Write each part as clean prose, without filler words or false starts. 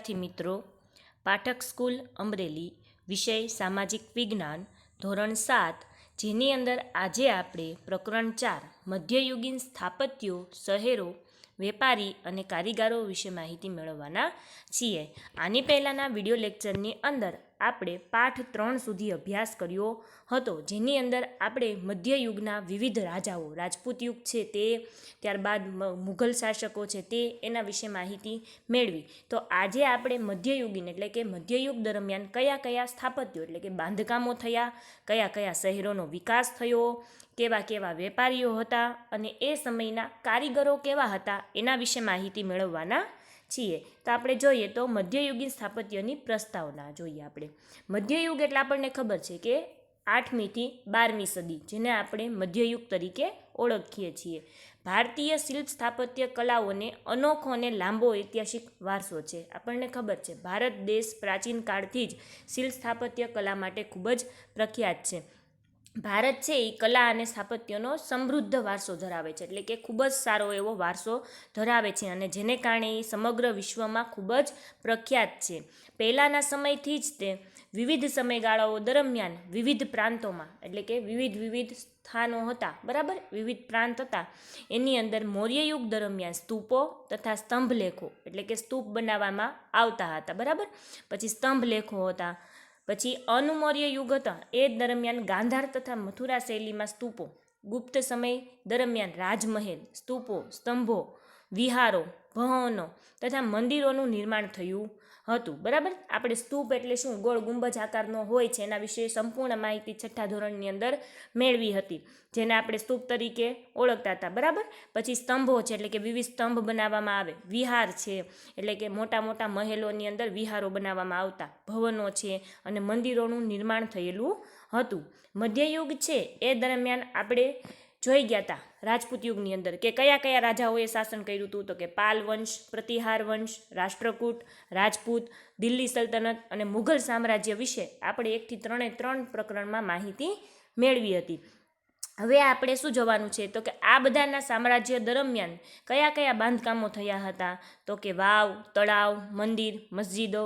વિદ્યાર્થી મિત્રો, પાઠક સ્કૂલ અમરેલી, વિષય સામાજિક વિજ્ઞાન, ધોરણ 7, જેની અંદર આજે આપણે પ્રકરણ 4 મધ્યયુગીન સ્થાપત્યો, શહેરો, વેપારી અને કારીગરો વિશે માહિતી મેળવવાના છીએ. આની પહેલાંના વિડીયો લેક્ચરની અંદર આપણે પાઠ 3 સુધી અભ્યાસ કર્યો હતો, જેની અંદર આપણે મધ્યયુગના વિવિધ રાજાઓ, રાજપૂત યુગ છે તે, ત્યારબાદ મુઘલ શાસકો છે તે, એના વિશે માહિતી મેળવી. તો આજે આપણે મધ્યયુગીન એટલે કે મધ્યયુગ દરમિયાન કયા કયા સ્થાપત્યો એટલે કે બાંધકામો થયા, કયા કયા શહેરોનો વિકાસ થયો, કેવા કેવા વેપારીઓ હતા અને એ સમયના કારીગરો કેવા હતા, એના વિશે માહિતી મેળવવાના છીએ. તો આપણે જોઈએ તો મધ્યયુગીન સ્થાપત્યની પ્રસ્તાવના જોઈએ. આપણે મધ્યયુગ એટલે આપણને ખબર છે કે 8મી થી 12મી સદી, જેને આપણે મધ્યયુગ તરીકે ઓળખીએ છીએ. ભારતીય શિલ્પ સ્થાપત્ય કલાઓને અનોખો અને લાંબો ઐતિહાસિક વારસો છે. આપણને ખબર છે ભારત દેશ પ્રાચીન કાળથી જ શિલ્પ સ્થાપત્ય કલા માટે ખૂબ જ પ્રખ્યાત છે. ભારત છે એ કલા અને સ્થાપત્યનો સમૃદ્ધ વારસો ધરાવે છે, એટલે કે ખૂબ જ સારો એવો વારસો ધરાવે છે અને જેને કારણે એ સમગ્ર વિશ્વમાં ખૂબ જ પ્રખ્યાત છે. પહેલાંના સમયથી જ તે વિવિધ સમયગાળાઓ દરમિયાન વિવિધ પ્રાંતોમાં એટલે કે વિવિધ સ્થાનો હતા, બરાબર, વિવિધ પ્રાંત હતા. એની અંદર મૌર્યયુગ દરમિયાન સ્તૂપો તથા સ્તંભલેખો એટલે કે સ્તૂપ બનાવવામાં આવતા હતા, બરાબર. પછી સ્તંભલેખો હતા. પછી અનુમૌર્ય યુગ હતા, એ દરમિયાન ગાંધાર તથા મથુરા શૈલીમાં સ્તૂપો. ગુપ્ત સમય દરમિયાન રાજમહેલ, સ્તૂપો, સ્તંભો, વિહારો, ભવનો તથા મંદિરોનું નિર્માણ થયું હતું, બરાબર. આપણે સ્તૂપ એટલે શું, ગોળ ગુંબજ આકારનો હોય છે, એના વિશે સંપૂર્ણ માહિતી 6થા ધોરણની અંદર મેળવી હતી, જેને આપણે સ્તૂપ તરીકે ઓળખતા હતા, બરાબર. પછી સ્તંભો છે એટલે કે વિવિધ સ્તંભ બનાવવામાં આવે. વિહાર છે એટલે કે મોટા મોટા મહેલોની અંદર વિહારો બનાવવામાં આવતા. ભવનો છે અને મંદિરોનું નિર્માણ થયેલું હતું. મધ્યયુગ છે એ દરમિયાન આપણે જોઈ ગયા હતા રાજપૂત યુગની અંદર કે કયા કયા રાજાઓએ શાસન કર્યું હતું. તો કે પાલ વંશ, પ્રતિહાર વંશ, રાષ્ટ્રકૂટ, રાજપૂત, દિલ્હી સલ્તનત અને મુઘલ સામ્રાજ્ય વિશે આપણે 1 થી 3 પ્રકરણમાં માહિતી મેળવી હતી. હવે આપણે શું જોવાનું છે તો કે આ બધાના સામ્રાજ્ય દરમિયાન કયા કયા બાંધકામો થયા હતા. તો કે વાવ, તળાવ, મંદિર, મસ્જિદો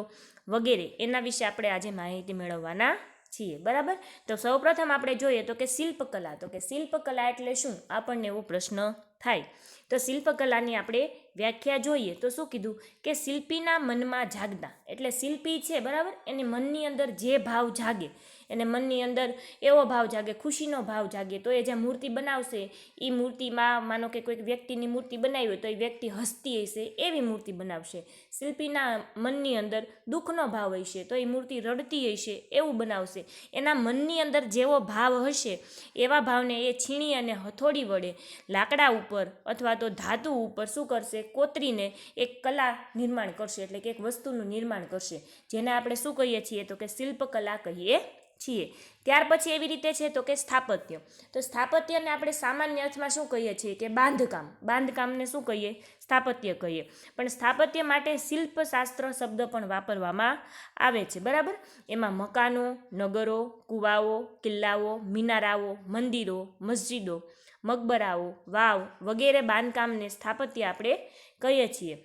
વગેરે, એના વિશે આપણે આજે માહિતી મેળવવાના છીએ, બરાબર. તો સૌપ્રથમ આપણે જોઈએ તો કે શિલ્પકલા. તો કે શિલ્પકલા એટલે શું, આપણને એવો પ્રશ્ન થાય. તો શિલ્પકલાની આપણે વ્યાખ્યા જોઈએ તો શું કીધું કે શિલ્પીના મનમાં જાગતા, એટલે શિલ્પી છે, બરાબર, એની મનની અંદર જે ભાવ જાગે, એને મનની અંદર એવો ભાવ જાગે, ખુશીનો ભાવ જાગે, તો એ જે મૂર્તિ બનાવશે એ મૂર્તિમાં માનો કે કોઈક વ્યક્તિની મૂર્તિ બનાવી હોય તો એ વ્યક્તિ હસતી હશે એવી મૂર્તિ બનાવશે. શિલ્પીના મનની અંદર દુઃખનો ભાવ હશે તો એ મૂર્તિ રડતી હશે એવું બનાવશે. એના મનની અંદર જેવો ભાવ હશે એવા ભાવને એ છીણી અને હથોડી વડે લાકડા ઉપર અથવા તો ધાતુ ઉપર શું કરશે, કોતરીને એક કલા નિર્માણ કરશે, એટલે કે એક વસ્તુનું નિર્માણ કરશે, જેને આપણે શું કહીએ છીએ તો કે શિલ્પકલા કહીએ છીએ. ત્યાર પછી એવી રીતે છે તો કે સ્થાપત્ય. તો સ્થાપત્યને આપણે સામાન્ય અર્થમાં શું કહીએ છીએ કે બાંધકામ. બાંધકામને શું કહીએ, સ્થાપત્ય કહીએ. પણ સ્થાપત્ય માટે શિલ્પશાસ્ત્ર શબ્દ પણ વાપરવામાં આવે છે, બરાબર. એમાં મકાનો, નગરો, કુવાઓ, કિલ્લાઓ, મિનારાઓ, મંદિરો, મસ્જિદો, મકબરાઓ, વાવ વગેરે બાંધકામને સ્થાપત્ય આપણે કહીએ છીએ.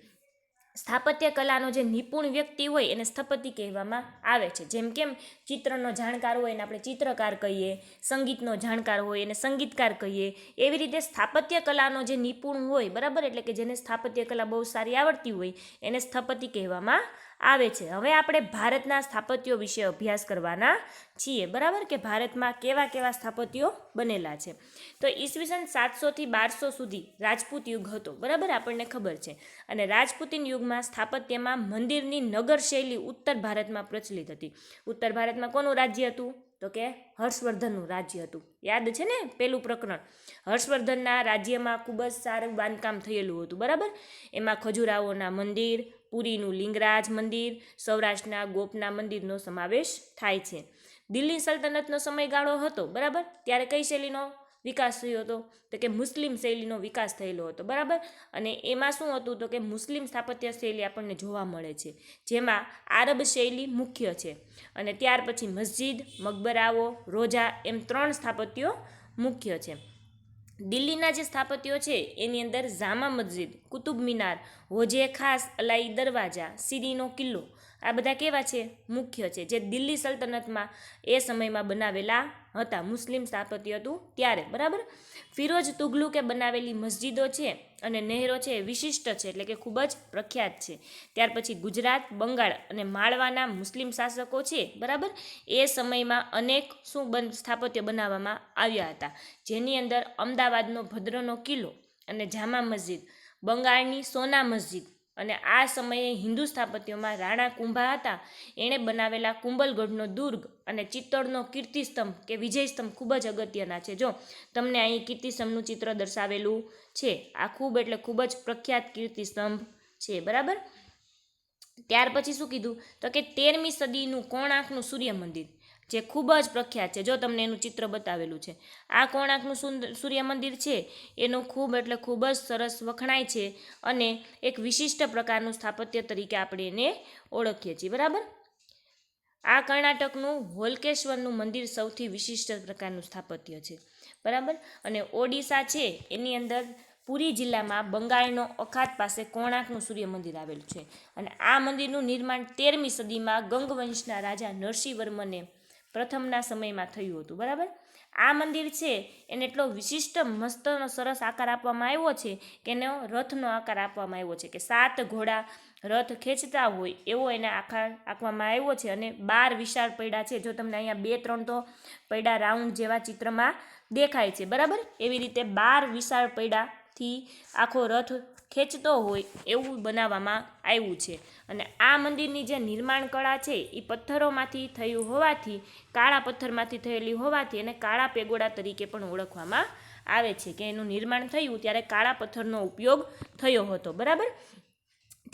સ્થાપત્ય કલાનો જે નિપુણ વ્યક્તિ હોય એને સ્થપતિ કહેવામાં આવે છે. જેમ કેમ ચિત્રનો જાણકાર હોય એને આપણે ચિત્રકાર કહીએ, સંગીતનો જાણકાર હોય એને સંગીતકાર કહીએ, એવી રીતે સ્થાપત્ય કલાનો જે નિપુણ હોય, બરાબર, એટલે કે જેને સ્થાપત્ય કલા બહુ સારી આવડતી હોય એને સ્થપતિ કહેવામાં આવે છે. હવે આપણે ભારતના સ્થાપત્યો વિશે અભ્યાસ કરવાના છીએ, બરાબર, કે ભારતમાં કેવા કેવા સ્થાપત્યો બનેલા છે. તો ઈસવીસન 700 થી 1200 સુધી રાજપૂત યુગ હતો, બરાબર, આપણને ખબર છે. અને રાજપૂતીન યુગમાં સ્થાપત્યમાં મંદિરની નગર શૈલી ઉત્તર ભારતમાં પ્રચલિત હતી. ઉત્તર ભારતમાં કોનું રાજ્ય હતું તો કે હર્ષવર્ધનનું રાજ્ય હતું. યાદ છે ને પેલું પ્રકરણ, હર્ષવર્ધનના રાજ્યમાં ખૂબ જ સારું બાંધકામ થયેલું હતું, બરાબર. એમાં ખજુરાહોના મંદિર, પુરીનું લિંગરાજ મંદિર, સૌરાષ્ટ્રના ગોપના મંદિરનો સમાવેશ થાય છે. દિલ્હી સલ્તનતનો સમયગાળો હતો, બરાબર, ત્યારે કઈ શૈલીનો વિકાસ થયો હતો તો કે મુસ્લિમ શૈલીનો વિકાસ થયેલો હતો, બરાબર. અને એમાં શું હતું તો કે મુસ્લિમ સ્થાપત્ય શૈલી આપણને જોવા મળે છે, જેમાં આરબ શૈલી મુખ્ય છે. અને ત્યાર પછી મસ્જિદ, મકબરાઓ, રોજા એમ 3 સ્થાપત્યો મુખ્ય છે. દિલ્હીના જે સ્થાપત્યો છે એની અંદર જામા મસ્જિદ, કુતુબ મિનાર, હોજે ખાસ અલાઈ દરવાજા, સીરીનો કિલ્લો, આ બધા કેવા છે? મુખ્ય છે, જે દિલ્હી સલ્તનતમાં એ સમયમાં બનાવેલા હતા, મુસ્લિમ સ્થાપત્ય હતું ત્યારે, બરાબર. ફિરોજ તુઘલુકે બનાવેલી મસ્જિદો છે અને નહેરો છે એ વિશિષ્ટ છે, એટલે કે ખૂબ જ પ્રખ્યાત છે. ત્યાર પછી ગુજરાત, બંગાળ અને માળવાના મુસ્લિમ શાસકો છે, બરાબર, એ સમયમાં અનેક સ્થાપત્ય બનાવવામાં આવ્યા હતા, જેની અંદર અમદાવાદનો ભદ્રનો કિલ્લો અને જામા મસ્જિદ, બંગાળની સોના મસ્જિદ, અને આ સમયે હિન્દુ સ્થાપત્યોમાં રાણા કુંભા હતા, એણે બનાવેલા કુંભલગઢનો દુર્ગ અને ચિત્તોડનો કીર્તિસ્તંભ કે વિજયસ્તંભ ખૂબ જ અગત્યના છે. જો તમને અહીં કીર્તિસ્તંભનું ચિત્ર દર્શાવેલું છે, આ ખૂબ જ પ્રખ્યાત કીર્તિસ્તંભ છે, બરાબર. ત્યાર પછી શું કીધું? તો કે 13મી સદીનું કોણાર્કનું સૂર્ય મંદિર, જે ખૂબ જ પ્રખ્યાત છે. જો તમને એનું ચિત્ર બતાવેલું છે, આ કોણાર્કનું સૂર્ય મંદિર છે, એનું ખૂબ જ સરસ વખણાય છે અને એક વિશિષ્ટ પ્રકારનું સ્થાપત્ય તરીકે આપણે એને ઓળખીએ છીએ, બરાબર. આ કર્ણાટકનું હોલકેશ્વરનું મંદિર સૌથી વિશિષ્ટ પ્રકારનું સ્થાપત્ય છે, બરાબર. અને ઓડિશા છે, એની અંદર પુરી જિલ્લામાં બંગાળનો અખાત પાસે કોણાર્કનું સૂર્ય મંદિર આવેલું છે, અને આ મંદિરનું નિર્માણ 13મી સદીમાં ગંગવંશના રાજા નરસિંહવર્મને પ્રથમના સમયમાં થયું હતું, બરાબર. આ મંદિર છે એને એટલો વિશિષ્ટ મસ્ત સરસ આકાર આપવામાં આવ્યો છે કે એનો રથનો આકાર આપવામાં આવ્યો છે, કે 7 ઘોડા રથ ખેંચતા હોય એવો એને આકાર આપવામાં આવ્યો છે, અને 12 વિશાળ પૈડા છે. જો તમને અહીંયા 2-3 તો પૈડા રાઉન્ડ જેવા ચિત્રમાં દેખાય છે, બરાબર. એવી રીતે 12 વિશાળ પૈડાથી આખો રથ ખેંચતો હોય એવું બનાવવામાં આવ્યું છે. અને આ મંદિરની જે નિર્માણ કળા છે એ પથ્થરોમાંથી થયું હોવાથી, કાળા પથ્થરમાંથી થયેલી હોવાથી એને કાળા પેગોડા તરીકે પણ ઓળખવામાં આવે છે, કે એનું નિર્માણ થયું ત્યારે કાળા પથ્થરનો ઉપયોગ થયો હતો, બરાબર.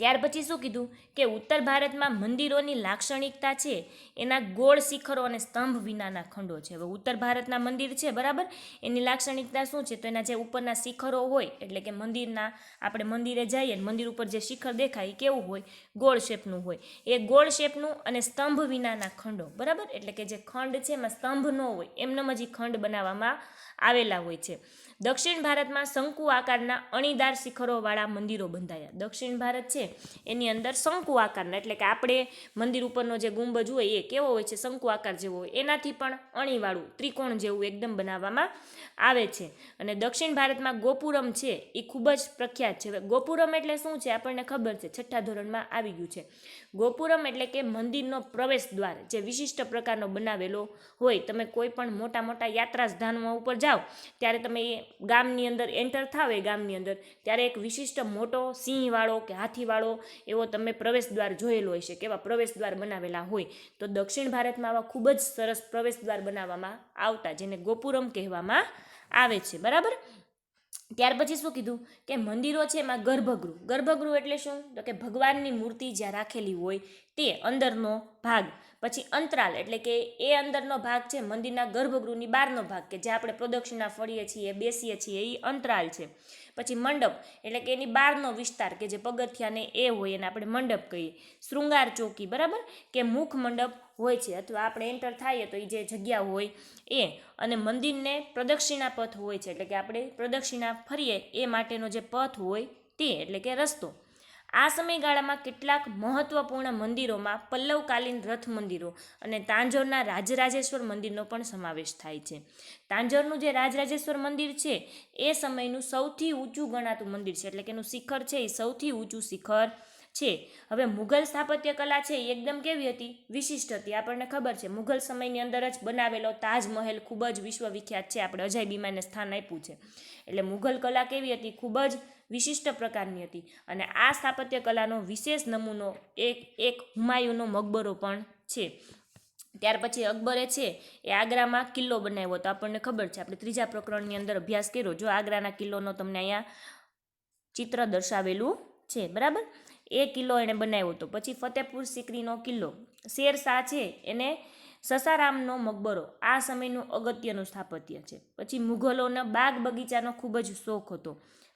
ત્યાર પછી શું કીધું? કે ઉત્તર ભારતમાં મંદિરોની લાક્ષણિકતા છે એના ગોળ શિખરો અને સ્તંભ વિનાના ખંડો છે. હવે ઉત્તર ભારતના મંદિર છે, બરાબર, એની લાક્ષણિકતા શું છે? તો એના જે ઉપરના શિખરો હોય, એટલે કે મંદિરના, આપણે મંદિરે જઈએ મંદિર ઉપર જે શિખર દેખાય એ કેવું હોય? ગોળ શેપનું હોય. એ ગોળ શેપનું અને સ્તંભ વિનાના ખંડો, બરાબર, એટલે કે જે ખંડ છે એમાં સ્તંભ ન હોય, એમનેમ જ ખંડ બનાવવામાં આવેલા હોય છે. દક્ષિણ ભારતમાં શંકુ આકારના અણીદાર શિખરોવાળા મંદિરો બંધાયા. દક્ષિણ ભારત છે એની અંદર શંકુ આકારના, એટલે કે આપણે મંદિર ઉપરનો જે ગુંબજ હોય એ કેવો હોય છે? શંકુ આકાર જેવો હોય, એનાથી પણ અણીવાળું ત્રિકોણ જેવું એકદમ બનાવવામાં આવે છે. અને દક્ષિણ ભારતમાં ગોપુરમ છે એ ખૂબ જ પ્રખ્યાત છે. ગોપુરમ એટલે શું છે? આપણને ખબર છે, 6ઠ્ઠા ધોરણમાં આવી ગયું છે. ગોપુરમ એટલે કે મંદિરનો પ્રવેશ દ્વાર, જે વિશિષ્ટ પ્રકારનો બનાવેલો હોય. તમે કોઈ પણ મોટા યાત્રા સ્થાનો ઉપર જાઓ ત્યારે તમે એ ગામની અંદર એન્ટર થાવ, એ ગામની અંદર, ત્યારે એક વિશિષ્ટ મોટો સિંહવાળો કે હાથીવાળો એવો તમે પ્રવેશ દ્વાર જોયેલો હોય છે, કેવા પ્રવેશ દ્વાર બનાવેલા હોય. તો દક્ષિણ ભારતમાં આવા ખૂબ જ સરસ પ્રવેશ દ્વાર બનાવવામાં આવતા, જેને ગોપુરમ કહેવામાં આવે છે, બરાબર. ત્યાર પછી શું કીધું? કે મંદિરો છે એમાં ગર્ભગૃહ એટલે શું? તો કે ભગવાનની મૂર્તિ જ્યાં રાખેલી હોય તે અંદરનો ભાગ. પછી અંતરાલ એટલે કે એ અંદરનો ભાગ છે મંદિરના ગર્ભગૃહની બહારનો ભાગ, કે જ્યાં આપણે પ્રદક્ષિણા ફરીએ છીએ, બેસીએ છીએ, એ અંતરાલ છે. પછી મંડપ એટલે કે એની બહારનો વિસ્તાર, કે જે પગથિયાને એ હોય એને આપણે મંડપ કહીએ. શૃંગાર ચોકી, બરાબર, કે મુખ મંડપ હોય છે, અથવા આપણે એન્ટર થઈએ તો એ જે જગ્યા હોય એ. અને મંદિરને પ્રદક્ષિણા પથ હોય છે, એટલે કે આપણે પ્રદક્ષિણા ફરીએ એ માટેનો જે પથ હોય તે, એટલે કે રસ્તો. આ સમયગાળામાં કેટલાક મહત્વપૂર્ણ મંદિરોમાં પલ્લવકાલીન રથ મંદિરો અને તાંજોરના રાજરાજેશ્વર મંદિરનો પણ સમાવેશ થાય છે. તાંજોરનું જે રાજરાજેશ્વર મંદિર છે એ સમયનું સૌથી ઊંચું ગણાતું મંદિર છે, એટલે કે એનું શિખર છે એ સૌથી ઊંચું શિખર છે. હવે મુઘલ સ્થાપત્ય કલા છે એ એકદમ કેવી હતી? વિશિષ્ટ હતી. આપણને ખબર છે મુઘલ સમયની અંદર જ બનાવેલો તાજમહેલ ખૂબ જ વિશ્વવિખ્યાત છે, આપણે અજાયબીમાં એને સ્થાન આપ્યું છે. એટલે મુઘલ કલા કેવી હતી? ખૂબ જ વિશિષ્ટ પ્રકારની હતી. અને આ સ્થાપત્ય કલાનો વિશેષ નમૂનો એક હુમાયુનો મકબરો પણ છે. ત્યાર પછી અકબરે છે એ આગ્રામાં કિલ્લો બનાવ્યો હતો. આપણને ખબર છે, આપણે 3જા પ્રકરણની અંદર અભ્યાસ કર્યો. જો આગ્રાના કિલ્લોનો તમને અહીંયા ચિત્ર દર્શાવેલું છે, બરાબર. એ કિલ્લો એણે બનાવ્યો હતો. પછી ફતેહપુર સિકરીનો કિલ્લો, શેરશાહ છે એને સસારામનો મકબરો, આ સમયનું અગત્યનું સ્થાપત્ય છે. પછી મુઘલોના બાગ બગીચાનો ખૂબ જ શોખ હતો,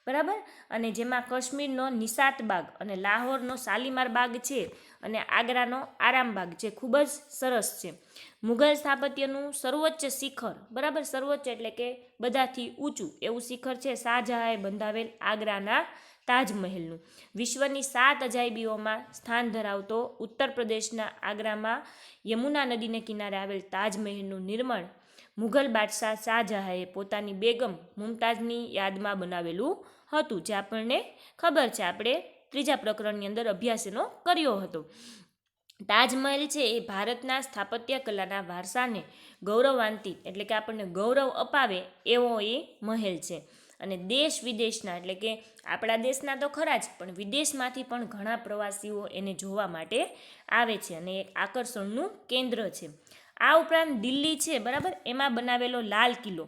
બરાબર. અને જેમાં કાશ્મીરનો નિશાત બાગ અને લાહોરનો શાલીમાર બાગ છે, અને આગ્રાનો આરામ બાગ જે ખૂબ જ સરસ છે. મુઘલ સ્થાપત્યનું સર્વોચ્ચ શિખર, બરાબર, સર્વોચ્ચ એટલે કે બધાથી ઊંચું એવું શિખર છે શાહજહાંએ બંધાવેલ આગ્રાના તાજમહેલનું. વિશ્વની 7 અજાયબીઓમાં સ્થાન ધરાવતો ઉત્તર પ્રદેશના આગ્રામાં યમુના નદીને કિનારે આવેલ તાજમહેલનું નિર્માણ મુઘલ બાદશાહ શાહજહાંએ પોતાની બેગમ મુમતાઝની યાદમાં બનાવેલું હતું, જે આપણને ખબર છે, આપણે ત્રીજા પ્રકરણની અંદર અભ્યાસ એનો કર્યો હતો. તાજમહેલ છે એ ભારતના સ્થાપત્ય કલાના વારસાને ગૌરવાન્વિત એટલે કે આપણને ગૌરવ અપાવે એવો એ મહેલ છે. અને દેશ વિદેશના એટલે કે આપણા દેશના તો ખરા જ, પણ વિદેશમાંથી પણ ઘણા પ્રવાસીઓ એને જોવા માટે આવે છે અને એક આકર્ષણનું કેન્દ્ર છે. આ ઉપરાંત દિલ્હી છે, બરાબર, એમાં બનાવેલો લાલ કિલ્લો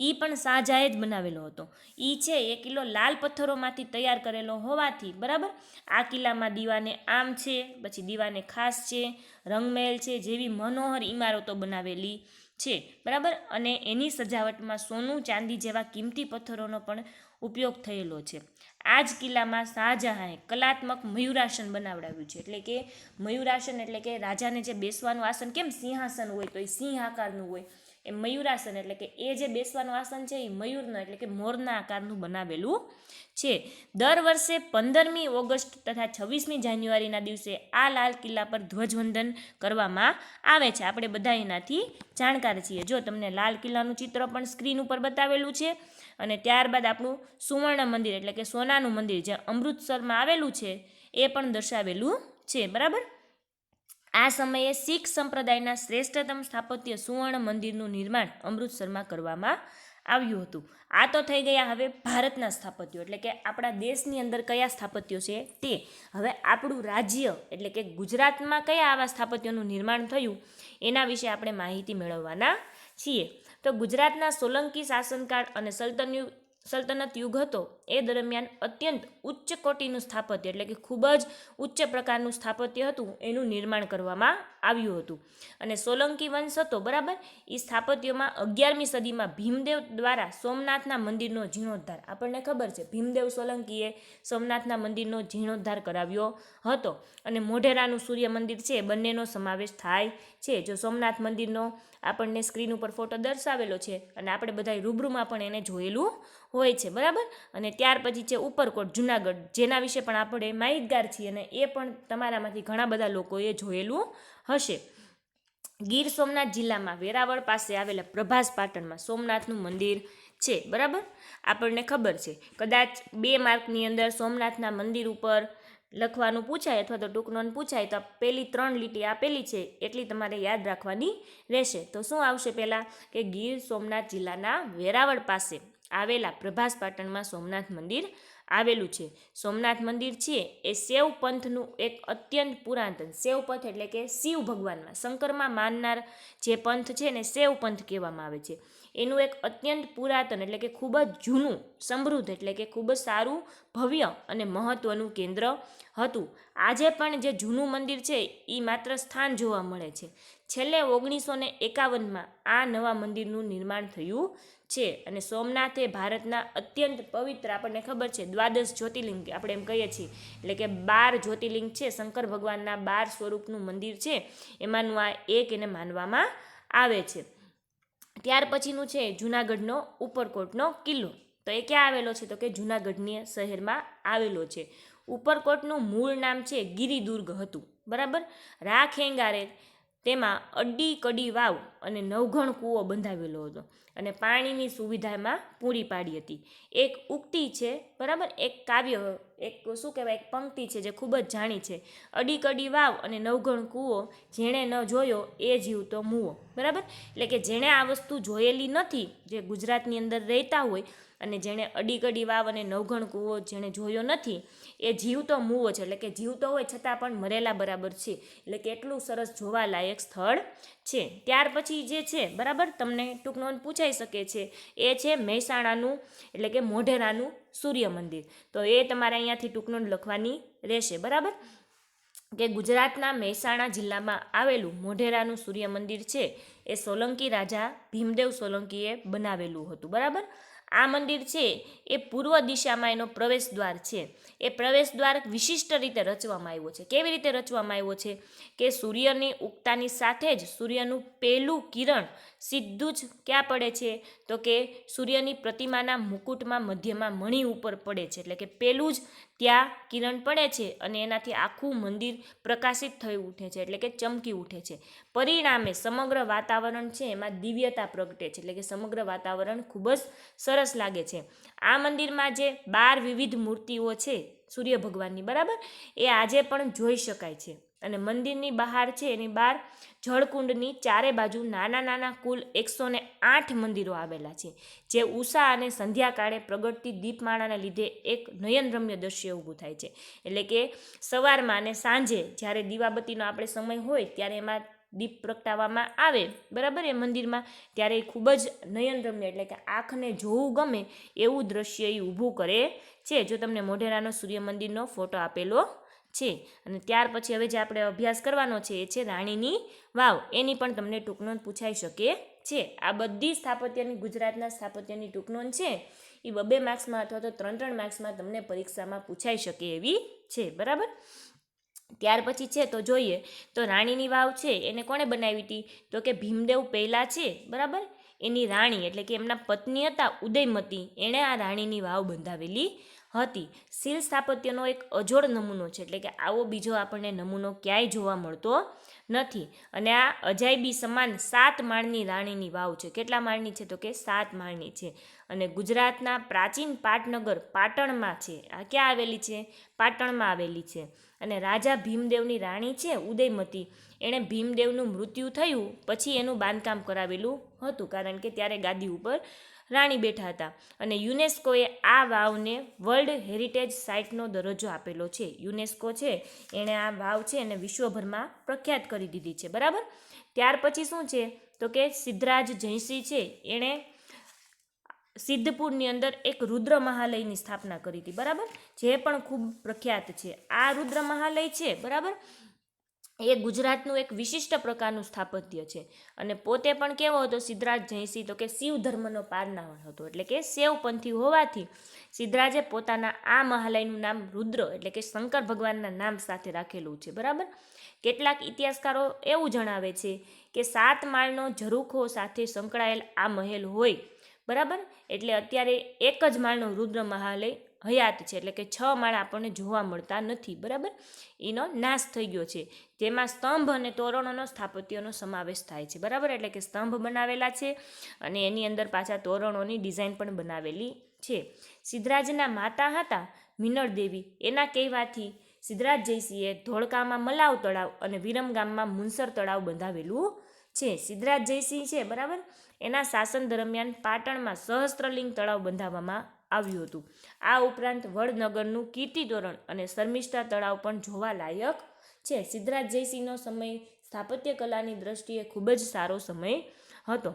એ પણ શાહજહાંએ જ બનાવેલો હતો. એ છે એ કિલ્લો લાલ પથ્થરોમાંથી તૈયાર કરેલો હોવાથી, બરાબર, આ કિલ્લામાં દીવાને આમ છે, પછી દીવાને ખાસ છે, રંગમહેલ છે જેવી મનોહર ઇમારતો બનાવેલી છે, બરાબર. અને એની સજાવટમાં સોનું, ચાંદી જેવા કિંમતી પથ્થરોનો પણ ઉપયોગ થયેલો છે. આ જ કિલ્લામાં શાહજહાંએ કલાત્મક મયુરાસન બનાવડાવ્યું છે. એટલે કે મયુરાસન એટલે કે રાજાને જે બેસવાનું આસન કેમ સિંહાસન હોય તો એ સિંહ આકારનું હોય, એ મયુરાસન એટલે કે એ જે બેસવાનું આસન છે એ મયુરના એટલે કે મોરના આકારનું બનાવેલું છે. દર વર્ષે 15મી ઓગસ્ટ તથા 26મી જાન્યુઆરીના દિવસે આ લાલ કિલ્લા પર ધ્વજવંદન કરવામાં આવે છે. આપણે બધા એનાથી જાણકાર છીએ. જો તમને લાલ કિલ્લાનું ચિત્ર પણ સ્ક્રીન ઉપર બતાવેલું છે. અને ત્યારબાદ આપણું સુવર્ણ મંદિર એટલે કે સોનાનું મંદિર જે અમૃતસરમાં આવેલું છે એ પણ દર્શાવેલું છે, બરાબર. આ સમયે શીખ સંપ્રદાયના શ્રેષ્ઠતમ સ્થાપત્ય સુવર્ણ મંદિરનું નિર્માણ અમૃતસરમાં કરવામાં આવ્યું હતું. આ તો થઈ ગયા હવે ભારતના સ્થાપત્યો એટલે કે આપણા દેશની અંદર કયા સ્થાપત્યો છે તે. હવે આપણું રાજ્ય એટલે કે ગુજરાતમાં કયા આવા સ્થાપત્યોનું નિર્માણ થયું એના વિશે આપણે માહિતી મેળવવાના છીએ. તો ગુજરાતના સોલંકી શાસનકાળ અને સલ્તનત યુગ હતો એ દરમિયાન અત્યંત ઉચ્ચ કોટીનું સ્થાપત્ય એટલે કે ખૂબ જ ઉચ્ચ પ્રકારનું સ્થાપત્ય હતું એનું નિર્માણ કરવામાં આવ્યું હતું. અને સોલંકી વંશ હતો, બરાબર, એ સ્થાપત્યોમાં 11મી સદીમાં ભીમદેવ દ્વારા સોમનાથના મંદિરનો જીર્ણોદ્ધાર, આપણને ખબર છે ભીમદેવ સોલંકીએ સોમનાથના મંદિરનો જીર્ણોદ્ધાર કરાવ્યો હતો. અને મોઢેરાનું સૂર્ય મંદિર છે બંનેનો સમાવેશ થાય છે. જો સોમનાથ મંદિરનો આપણને સ્ક્રીન ઉપર ફોટો દર્શાવેલો છે અને આપણે બધાય રૂબરૂમાં પણ એને જોયેલું હોય છે, બરાબર. અને ત્યાર પછી છે ઉપરકોટ જુનાગઢ, જેના વિશે પણ આપણે માહિતગાર છીએ અને એ પણ તમારામાંથી ઘણા બધા લોકોએ જોયેલું હશે. ગીર સોમનાથ જિલ્લામાં વેરાવળ પાસે આવેલા પ્રભાસ પાટણમાં સોમનાથનું મંદિર છે, બરાબર. આપણને ખબર છે કદાચ 2 માર્કની અંદર સોમનાથના મંદિર ઉપર લખવાનું પૂછાય અથવા તો ટૂંક નોંધ પૂછાય તો પહેલી 3 લીટી આપેલી છે એટલી તમારે યાદ રાખવાની રહેશે. તો શું આવશે પહેલાં કે ગીર સોમનાથ જિલ્લાના વેરાવળ પાસે આવેલા પ્રભાસ પાટણમાં સોમનાથ મંદિર આવેલું છે. સોમનાથ મંદિર છે એ શૈવ પંથનું એક અત્યંત પુરાતન, શૈવ પંથ એટલે કે શિવ ભગવાનમાં શંકરમાં માનનાર જે પંથ છે ને શૈવ પંથ કહેવામાં આવે છે. એનું એક અત્યંત પુરાતન એટલે કે ખૂબ જ જૂનું, સમૃદ્ધ એટલે કે ખૂબ જ સારું, ભવ્ય અને મહત્વનું કેન્દ્ર હતું. આજે પણ જે જૂનું મંદિર છે એ માત્ર સ્થાન જોવા મળે છે. છેલ્લે 1951માં આ નવા મંદિરનું નિર્માણ થયું છે. અને સોમનાથ એ ભારતના અત્યંત પવિત્ર, આપણને ખબર છે 12 જ્યોતિર્લિંગ આપણે એમ કહીએ છીએ એટલે કે 12 જ્યોતિર્લિંગ છે, શંકર ભગવાનના 12 સ્વરૂપનું મંદિર છે એમાંનું આ એક એને માનવામાં આવે છે. ત્યાર પછીનું છે જૂનાગઢનો ઉપરકોટનો કિલ્લો. તો એ ક્યાં આવેલો છે તો કે જૂનાગઢની શહેરમાં આવેલો છે. ઉપરકોટનું મૂળ નામ છે ગિરિદુર્ગ હતું, બરાબર. રાખેંગારે તેમાં અડી કડી વાવ અને નવઘણ કૂવો બંધાવેલો હતો અને પાણીની સુવિધામાં પૂરી પાડી હતી. એક ઉક્તિ છે, બરાબર, એક કાવ્ય, એક શું કહેવાય, એક પંક્તિ છે જે ખૂબ જ જાણી છે. અડી કડી વાવ અને નવઘણ કૂવો, જેણે ન જોયો એ જીવતો મૂવો, બરાબર. એટલે કે જેણે આ વસ્તુ જોયેલી નથી, જે ગુજરાતની અંદર રહેતા હોય અને જેણે અડીકડી વાવ અને નવઘણ કૂવો જેણે જોયો નથી એ જીવતો મૂવો છે. એટલે કે જીવતો હોય છતાં પણ મરેલા બરાબર છે. એટલે કે એટલું સરસ જોવાલાયક સ્થળ છે. ત્યાર પછી જે છે, બરાબર, તમને ટૂંક નોંધ પૂછાઈ શકે છે એ છે મહેસાણાનું એટલે કે મોઢેરાનું સૂર્ય મંદિર. તો એ તમારે અહીંયાથી ટૂંક નોંધ લખવાની રહેશે, બરાબર, કે ગુજરાતના મહેસાણા જિલ્લામાં આવેલું મોઢેરાનું સૂર્ય મંદિર છે એ સોલંકી રાજા ભીમદેવ સોલંકીએ બનાવેલું હતું, બરાબર. આ મંદિર છે એ પૂર્વ દિશામાં એનો પ્રવેશ દ્વાર છે. એ પ્રવેશ દ્વાર વિશિષ્ટ રીતે રચવામાં આવ્યો છે. કેવી રીતે રચવામાં આવ્યો છે કે સૂર્યની ઉગતાની સાથે જ સૂર્યનું પહેલું કિરણ સીધું જ ક્યાં પડે છે તો કે સૂર્યની પ્રતિમાના મુકુટમાં મધ્યમાં મણી ઉપર પડે છે. એટલે કે પહેલું જ ત્યાં કિરણ પડે છે અને એનાથી આખું મંદિર પ્રકાશિત થઈ ઉઠે છે, એટલે કે ચમકી ઉઠે છે. પરિણામે સમગ્ર વાતાવરણ છે એમાં દિવ્યતા પ્રગટે છે, એટલે કે સમગ્ર વાતાવરણ ખૂબ જ સરસ લાગે છે. આ મંદિરમાં જે 12 વિવિધ મૂર્તિઓ છે સૂર્ય ભગવાનની, બરાબર, એ આજે પણ જોઈ શકાય છે. અને મંદિરની બહાર છે એની બહાર જળકુંડની ચારે બાજુ નાના નાના કુલ 108 મંદિરો આવેલા છે, જે ઉષા અને સંધ્યાકાળે પ્રગટતી દીપમાળાને લીધે એક નયનરમ્ય દ્રશ્ય ઊભું થાય છે. એટલે કે સવારમાં અને સાંજે જ્યારે દીવાબત્તીનો આપણે સમય હોય ત્યારે એમાં દીપ પ્રગટાવવામાં આવે, બરાબર, એ મંદિરમાં, ત્યારે એ ખૂબ જ નયનરમ્ય એટલે કે આંખને જોવું ગમે એવું દ્રશ્ય એ ઊભું કરે છે. જો તમને મોઢેરાનો સૂર્ય મંદિરનો ફોટો આપેલો છે. અને ત્યાર પછી હવે જે આપણે અભ્યાસ કરવાનો છે એ છે રાણીની વાવ. એની પણ તમને ટૂંકનોંધ પૂછાઈ શકે છે. આ બધી સ્થાપત્યની, ગુજરાતના સ્થાપત્યની ટૂંકનોંધ છે એ 2 માર્ક્સમાં અથવા તો 3 માર્ક્સમાં તમને પરીક્ષામાં પૂછાઈ શકે એવી છે, બરાબર. ત્યાર પછી છે તો જોઈએ તો રાણીની વાવ છે એને કોણે બનાવી હતી તો કે ભીમદેવ પહેલા છે, બરાબર, એની રાણી એટલે કે એમના પત્ની હતા ઉદયમતી, એણે આ રાણીની વાવ બંધાવેલી હતી. શિલ સ્થાપત્યનો એક અજોડ નમૂનો છે, એટલે કે આવો બીજો આપણને નમૂનો ક્યાંય જોવા મળતો નથી. અને આ અજાયબી સમાન 7 માળની રાણીની વાવ છે. કેટલા માળની છે તો કે 7 માળની છે. અને ગુજરાતના પ્રાચીન પાટનગર પાટણમાં છે. આ ક્યાં આવેલી છે? પાટણમાં આવેલી છે. અને રાજા ભીમદેવની રાણી છે ઉદયમતી, એણે ભીમદેવનું મૃત્યુ થયું પછી એનું બાંધકામ કરાવેલું હતું, કારણ કે ત્યારે ગાદી ઉપર રાણી બેઠા હતા. અને યુનેસ્કોએ આ વાવને વર્લ્ડ હેરિટેજ સાઇટનો દરજ્જો આપેલો છે. યુનેસ્કો છે એણે આ વાવ છે એને વિશ્વભરમાં પ્રખ્યાત કરી દીધી છે, બરાબર. ત્યાર પછી શું છે તો કે સિદ્ધરાજ જયસિંહ છે એણે સિદ્ધપુરની અંદર એક રુદ્ર મહાલયની સ્થાપના કરી હતી, બરાબર, જે પણ ખૂબ પ્રખ્યાત છે. આ રુદ્ર મહાલય છે, બરાબર, એ ગુજરાતનું એક વિશિષ્ટ પ્રકારનું સ્થાપત્ય છે. અને પોતે પણ કેવો હતો સિદ્ધરાજ જયસિંહ તો કે શિવ ધર્મનો પારનાવર હતો, એટલે કે શૈવપંથી હોવાથી સિદ્ધરાજે પોતાના આ મહાલયનું નામ રુદ્ર એટલે કે શંકર ભગવાનના નામ સાથે રાખેલું છે, બરાબર. કેટલાક ઇતિહાસકારો એવું જણાવે છે કે 7 માળનો ઝરૂખો સાથે સંકળાયેલ આ મહેલ હોય, બરાબર, એટલે અત્યારે એક જ માળનો રુદ્ર મહાલય હયાત છે, એટલે કે 6 માળ આપણને જોવા મળતા નથી, બરાબર, એનો નાશ થઈ ગયો છે. જેમાં સ્તંભ અને તોરણોનો સ્થાપત્યનો સમાવેશ થાય છે, બરાબર, એટલે કે સ્તંભ બનાવેલા છે અને એની અંદર પાછા તોરણોની ડિઝાઇન પણ બનાવેલી છે. સિદ્ધરાજના માતા હતા મિનળ દેવી, એના કહેવાથી સિદ્ધરાજ જયસિંહે ધોળકામાં મલાવ તળાવ અને વિરમગામમાં મુનસર તળાવ બંધાવેલું છે. સિદ્ધરાજ જયસિંહ છે, બરાબર, એના શાસન દરમિયાન પાટણમાં સહસ્ત્રલિંગ તળાવ બંધાવવામાં આવ્યું હતું. આ ઉપરાંત વડનગરનું કીર્તિ તોરણ અને શર્મિષ્ઠા તળાવ પણ જોવાલાયક છે. સિદ્ધરાજ જયસિંહનો સમય સ્થાપત્ય કલાની દ્રષ્ટિએ ખૂબ જ સારો સમય હતો.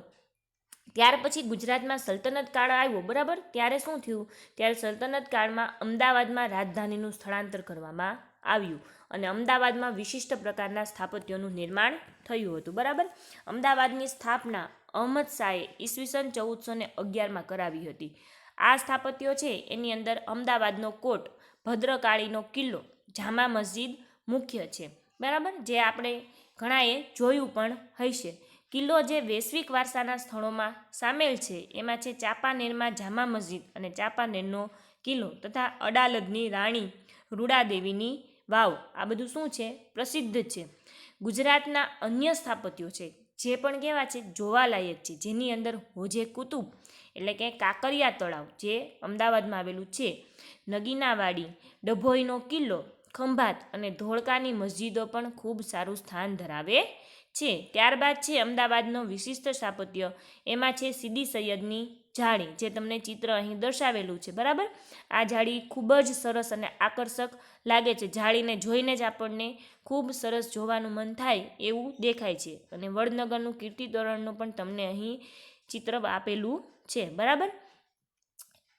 ત્યાર પછી ગુજરાતમાં સલ્તનત કાળ આવ્યો, બરાબર. ત્યારે શું થયું? ત્યારે સલ્તનત કાળમાં અમદાવાદમાં રાજધાનીનું સ્થળાંતર કરવામાં આવ્યું અને અમદાવાદમાં વિશિષ્ટ પ્રકારના સ્થાપત્યોનું નિર્માણ થયું હતું, બરાબર. અમદાવાદની સ્થાપના અહમદ શાહે ઈસવીસન 1411માં કરાવી હતી. આ સ્થાપત્યો છે એની અંદર અમદાવાદનો કોટ, ભદ્રકાળીનો કિલ્લો, જામા મસ્જિદ મુખ્ય છે, બરાબર, જે આપણે ઘણાએ જોયું પણ હશે. કિલ્લો જે વૈશ્વિક વારસાના સ્થળોમાં સામેલ છે એમાં છે ચાંપાનેરમાં જામા મસ્જિદ અને ચાંપાનેરનો કિલ્લો તથા અડાલજની રાણી રૂડાદેવીની વાવ. આ બધું શું છે? પ્રસિદ્ધ છે. ગુજરાતના અન્ય સ્થાપત્યો છે જે પણ કેવા છે? જોવાલાયક છે, જેની અંદર હોજે કુતુબ એટલે કે કાંકરિયા તળાવ જે અમદાવાદમાં આવેલું છે, નગીનાવાડી, ડભોઈનો કિલ્લો, ખંભાત અને ધોળકાની મસ્જિદો પણ ખૂબ સારું સ્થાન ધરાવે છે. ત્યારબાદ છે અમદાવાદનો વિશિષ્ટ સ્થાપત્ય, એમાં છે સીદી સૈયદની જાળી, જે તમને ચિત્ર અહીં દર્શાવેલું છે, બરાબર. આ જાળી ખૂબ જ સરસ અને આકર્ષક લાગે છે. જાળીને જોઈને જ આપણને ખૂબ સરસ જોવાનું મન થાય એવું દેખાય છે. અને વડનગરનું કીર્તિ તોરણનું પણ તમને અહીં ચિત્ર આપેલું છે, બરાબર.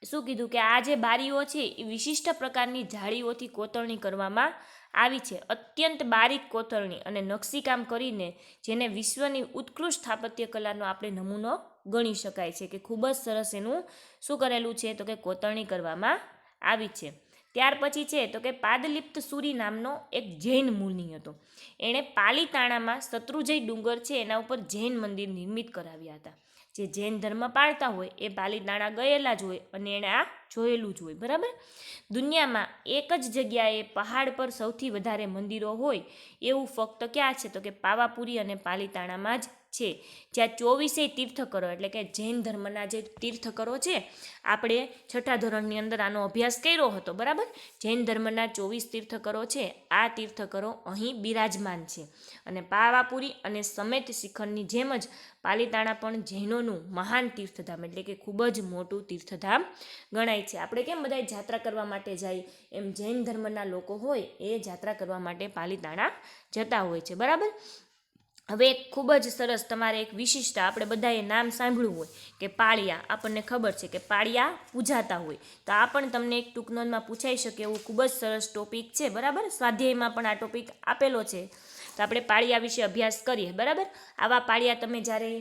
શું કીધું કે આ જે બારીઓ છે એ વિશિષ્ટ પ્રકારની જાળીઓથી કોતરણી કરવામાં આવી છે. અત્યંત બારીક કોતરણી અને નકશીકામ કરીને જેને વિશ્વની ઉત્કૃષ્ટ સ્થાપત્ય કલાનો આપણે નમૂનો ગણી શકાય છે કે ખૂબ જ સરસ એનું શું કરેલું છે તો કે કોતરણી કરવામાં આવી છે. ત્યાર પછી છે તો કે પાદલિપ્ત સુરી નામનો એક જૈન મુનિ હતો. એણે પાલીતાણામાં શત્રુંજય ડુંગર છે એના ઉપર જૈન મંદિર નિર્મિત કરાવ્યા હતા. જે જૈન ધર્મ પાળતા હોય એ પાલીતાણા ગયેલા જ હોય અને એણે આ જોયેલું જ હોય. બરાબર. દુનિયામાં એક જ જગ્યાએ પહાડ પર સૌથી વધારે મંદિરો હોય એવું ફક્ત ક્યાં છે તો કે પાવાપુરી અને પાલીતાણામાં જ છે, જ્યાં 24 તીર્થકરો એટલે કે જૈન ધર્મના જે તીર્થકરો છે, આપણે 6ઠા ધોરણની અંદર આનો અભ્યાસ કર્યો હતો. બરાબર. જૈન ધર્મના 24 તીર્થકરો છે, આ તીર્થકરો અહીં બિરાજમાન છે. અને પાવાપુરી અને સમેત શિખરની જેમ જ પાલીતાણા પણ જૈનોનું મહાન તીર્થધામ એટલે કે ખૂબ જ મોટું તીર્થધામ ગણાય છે. આપણે કેમ બધા જાત્રા કરવા માટે જાય એમ જૈન ધર્મના લોકો હોય એ જાત્રા કરવા માટે પાલીતાણા જતા હોય છે. બરાબર. હવે એક ખૂબ જ સરસ તમારે એક વિશિષ્ટ આપણે બધાએ નામ સાંભળ્યું હોય કે પાળિયા. આપણને ખબર છે કે પાળિયા પૂજાતા હોય, તો આ પણ તમને એક ટૂંક નોંધમાં પૂછાઈ શકે એવું ખૂબ જ સરસ ટોપિક છે. બરાબર. સ્વાધ્યાયમાં પણ આ ટોપિક આપેલો છે, તો આપણે પાળિયા વિશે અભ્યાસ કરીએ. બરાબર. આવા પાળિયા તમે જ્યારે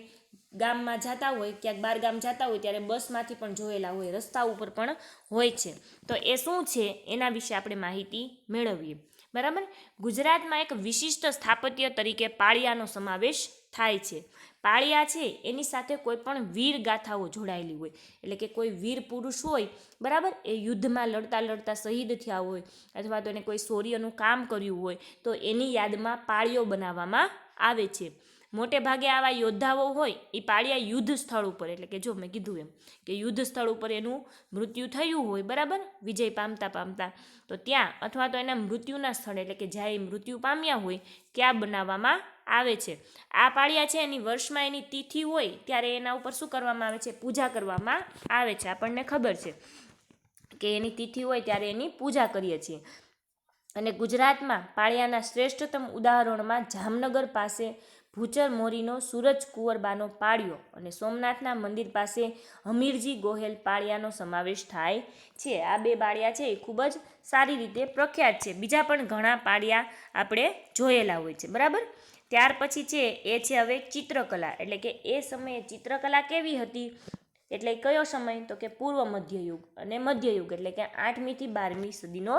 ગામમાં જતા હોય, ક્યાંક બાર ગામ જતા હોય ત્યારે બસમાંથી પણ જોયેલા હોય, રસ્તા ઉપર પણ હોય છે. તો એ શું છે એના વિશે આપણે માહિતી મેળવીએ. બરાબર. ગુજરાતમાં એક વિશિષ્ટ સ્થાપત્ય તરીકે પાળિયાનો સમાવેશ થાય છે. પાળિયા છે એની સાથે કોઈ પણ વીર ગાથાઓ જોડાયેલી હોય, એટલે કે કોઈ વીર પુરુષ હોય, બરાબર, એ યુદ્ધમાં લડતા લડતા શહીદ થયા હોય અથવા તો એને કોઈ શૌર્યનું કામ કર્યું હોય તો એની યાદમાં પાળિયો બનાવવામાં આવે છે. મોટે ભાગે આવા યોદ્ધાઓ હોય એ પાળિયા યુદ્ધ સ્થળ ઉપર, એટલે કે જો મેં કીધું એમ કે યુદ્ધ સ્થળ ઉપર એનું મૃત્યુ થયું હોય, બરાબર, વિજય પામતા પામતા, તો ત્યાં અથવા તો એના મૃત્યુના સ્થળે એટલે કે જ્યાં એ મૃત્યુ પામ્યા હોય ત્યાં બનાવવામાં આવે છે. આ પાળિયા છે એની વર્ષમાં એની તિથિ હોય ત્યારે એના ઉપર શું કરવામાં આવે છે? પૂજા કરવામાં આવે છે. આપણને ખબર છે કે એની તિથિ હોય ત્યારે એની પૂજા કરીએ છીએ. અને ગુજરાતમાં પાળિયાના શ્રેષ્ઠતમ ઉદાહરણોમાં જામનગર પાસે ભૂચર મોરીનો સૂરજ કુંવરબાનો પાળિયો અને સોમનાથના મંદિર પાસે હમીરજી ગોહેલ પાળિયાનો સમાવેશ થાય છે. આ બે પાળિયા છે એ ખૂબ જ સારી રીતે પ્રખ્યાત છે. બીજા પણ ઘણા પાળિયા આપણે જોયેલા હોય છે. બરાબર. ત્યાર પછી છે એ છે હવે ચિત્રકલા, એટલે કે એ સમયે ચિત્રકલા કેવી હતી, એટલે કયો સમય તો કે પૂર્વ મધ્યયુગ અને મધ્યયુગ, એટલે કે 8મી થી 12મી સદીનો